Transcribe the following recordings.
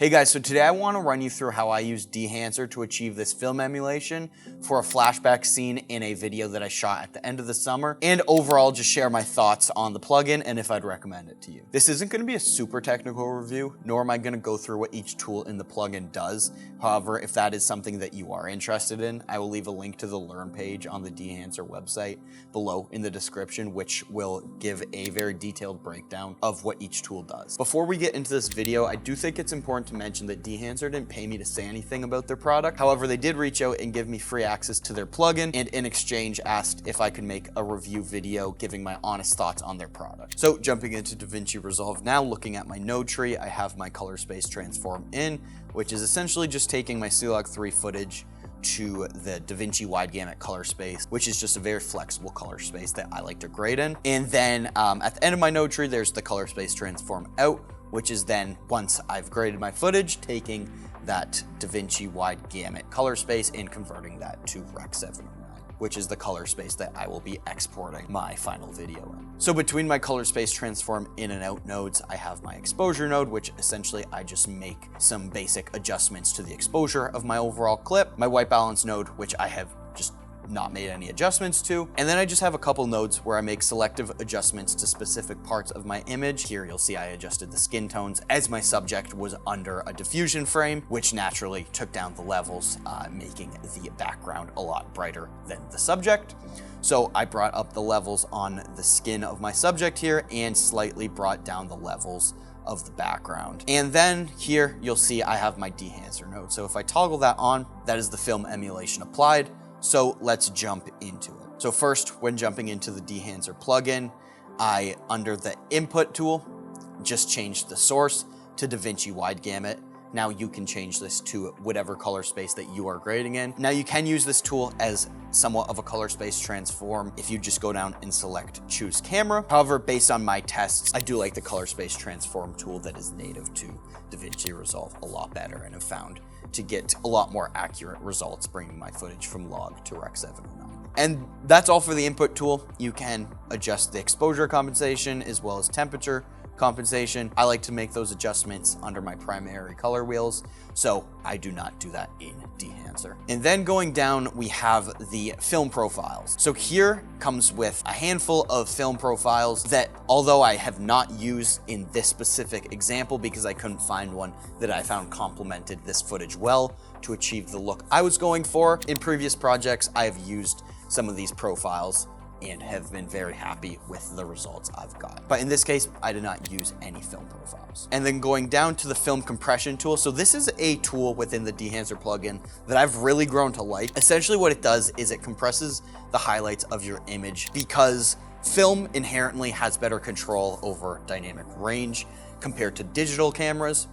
Hey guys, so today I want to run you through how I use Dehancer to achieve this film emulation for a flashback scene in a video that I shot at the end of the summer, and overall just share my thoughts on the plugin and if I'd recommend it to you. This isn't going to be a super technical review, nor am I going to go through what each tool in the plugin does. However, if that is something that you are interested in, I will leave a link to the Learn page on the Dehancer website below in the description, which will give a very detailed breakdown of what each tool does. Before we get into this video, I do think it's important to mention that Dehancer didn't pay me to say anything about their product. However, they did reach out and give me free access to their plugin, and in exchange asked if I could make a review video giving my honest thoughts on their product. So jumping into DaVinci Resolve now, looking at my node tree, I have my color space transform in, which is essentially just taking my C-Log 3 footage to the DaVinci wide gamut color space, which is just a very flexible color space that I like to grade in. And then at the end of my node tree, there's the color space transform out, which is then, once I've graded my footage, taking that DaVinci wide gamut color space and converting that to Rec. 709, which is the color space that I will be exporting my final video in. So between my color space transform in and out nodes, I have my exposure node, which essentially I just make some basic adjustments to the exposure of my overall clip, my white balance node, which I have just not made any adjustments to. And then I just have a couple nodes where I make selective adjustments to specific parts of my image. Here you'll see I adjusted the skin tones as my subject was under a diffusion frame, which naturally took down the levels, making the background a lot brighter than the subject. So I brought up the levels on the skin of my subject here and slightly brought down the levels of the background. And then here you'll see I have my Dehancer node. So if I toggle that on, that is the film emulation applied. So let's jump into it. So first, when jumping into the Dehancer plugin, I, under the input tool, just changed the source to DaVinci wide gamut. Now you can change this to whatever color space that you are grading in. Now you can use this tool as somewhat of a color space transform if you just go down and select choose camera. However, based on my tests, I do like the color space transform tool that is native to DaVinci Resolve a lot better, and have found to get a lot more accurate results bringing my footage from log to Rec. 709. And that's all for the input tool. You can adjust the exposure compensation as well as temperature compensation. I like to make those adjustments under my primary color wheels, so I do not do that in Dehancer. And then going down, we have the film profiles. So here comes with a handful of film profiles that, although I have not used in this specific example because I couldn't find one that I found complemented this footage well to achieve the look I was going for, in previous projects I have used some of these profiles and have been very happy with the results I've got. But in this case, I did not use any film profiles. And then going down to the film compression tool. So this is a tool within the Dehancer plugin that I've really grown to like. Essentially what it does is it compresses the highlights of your image because film inherently has better control over dynamic range compared to digital cameras.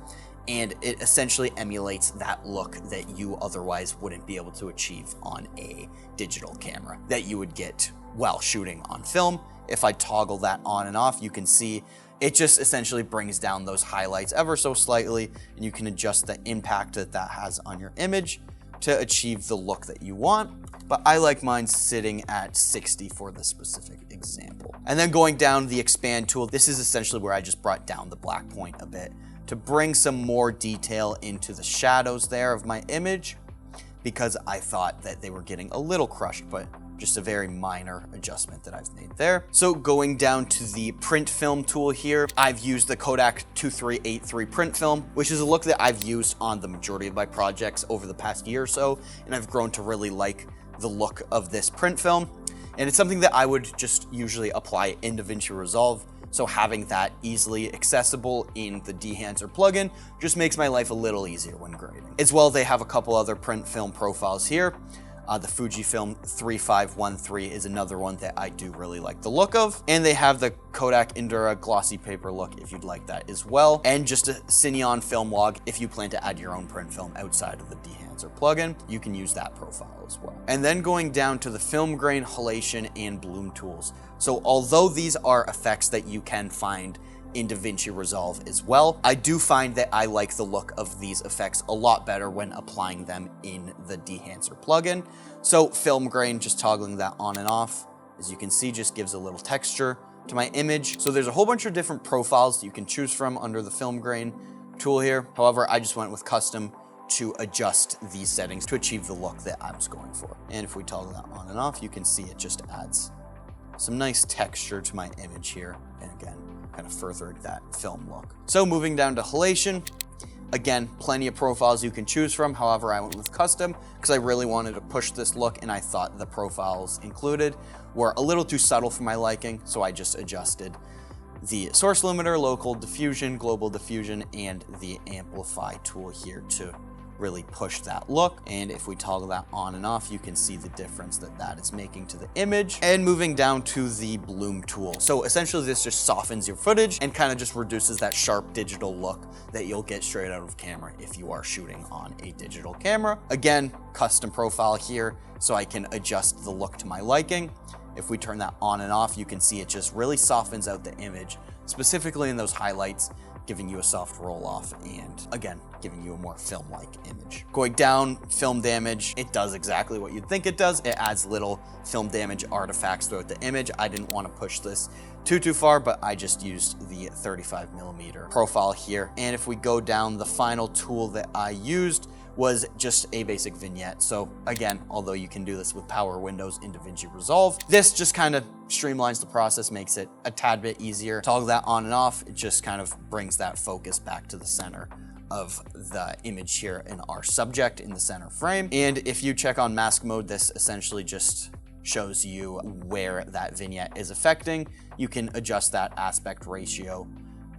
And it essentially emulates that look that you otherwise wouldn't be able to achieve on a digital camera that you would get while shooting on film. If I toggle that on and off, you can see it just essentially brings down those highlights ever so slightly, and you can adjust the impact that that has on your image to achieve the look that you want. But I like mine sitting at 60 for the specific example. And then going down the expand tool, this is essentially where I just brought down the black point a bit to bring some more detail into the shadows there of my image, because I thought that they were getting a little crushed, but just a very minor adjustment that I've made there. So going down to the print film tool here, I've used the Kodak 2383 print film, which is a look that I've used on the majority of my projects over the past year or so, and I've grown to really like the look of this print film. And it's something that I would just usually apply in DaVinci Resolve. So having that easily accessible in the Dehancer plugin just makes my life a little easier when grading. As well, they have a couple other print film profiles here. The Fujifilm 3513 is another one that I do really like the look of. And they have the Kodak Indura glossy paper look if you'd like that as well. And just a Cineon film log if you plan to add your own print film outside of the Dehancer plugin, you can use that profile as well. And then going down to the film grain, halation, and bloom tools. So although these are effects that you can find in DaVinci Resolve as well, I do find that I like the look of these effects a lot better when applying them in the Dehancer plugin. So film grain, just toggling that on and off, as you can see, just gives a little texture to my image. So there's a whole bunch of different profiles that you can choose from under the film grain tool here. However, I just went with custom to adjust these settings to achieve the look that I was going for. And if we toggle that on and off, you can see it just adds some nice texture to my image here. And again, kind of furthered that film look. So moving down to halation, again, plenty of profiles you can choose from. However, I went with custom because I really wanted to push this look, and I thought the profiles included were a little too subtle for my liking. So I just adjusted the source limiter, local diffusion, global diffusion, and the amplify tool here to really push that look. And if we toggle that on and off, you can see the difference that is making to the image. And moving down to the bloom tool. So essentially this just softens your footage and kind of just reduces that sharp digital look that you'll get straight out of camera if you are shooting on a digital camera. Again, custom profile here, so I can adjust the look to my liking. If we turn that on and off, you can see it just really softens out the image, specifically in those highlights, giving you a soft roll off and again, giving you a more film-like image. Going down, film damage, it does exactly what you'd think it does. It adds little film damage artifacts throughout the image. I didn't want to push this too far, but I just used the 35mm profile here. And if we go down, the final tool that I used was just a basic vignette. So again, although you can do this with power windows in DaVinci Resolve, this just kind of streamlines the process, makes it a tad bit easier. Toggle that on and off, it just kind of brings that focus back to the center of the image here in our subject in the center frame. And if you check on mask mode, this essentially just shows you where that vignette is affecting. You can adjust that aspect ratio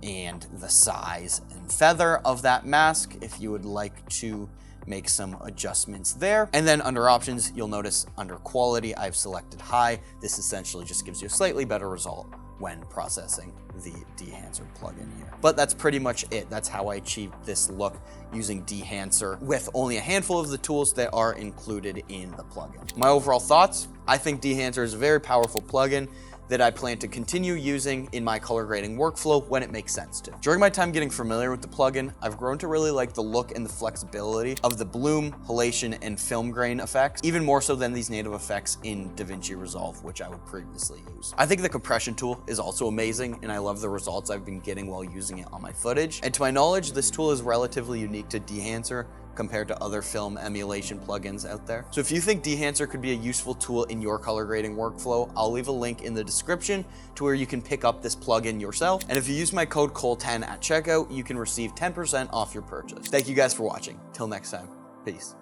and the size and feather of that mask if you would like to make some adjustments there. And then under options, you'll notice under quality, I've selected high. This essentially just gives you a slightly better result when processing the Dehancer plugin here. But that's pretty much it. That's how I achieved this look using Dehancer with only a handful of the tools that are included in the plugin. My overall thoughts, I think Dehancer is a very powerful plugin that I plan to continue using in my color grading workflow when it makes sense to. During my time getting familiar with the plugin, I've grown to really like the look and the flexibility of the bloom, halation, and film grain effects, even more so than these native effects in DaVinci Resolve, which I would previously use. I think the compression tool is also amazing, and I love the results I've been getting while using it on my footage. And to my knowledge, this tool is relatively unique to Dehancer compared to other film emulation plugins out there. So if you think Dehancer could be a useful tool in your color grading workflow, I'll leave a link in the description to where you can pick up this plugin yourself. And if you use my code COLE10 at checkout, you can receive 10% off your purchase. Thank you guys for watching. Till next time, peace.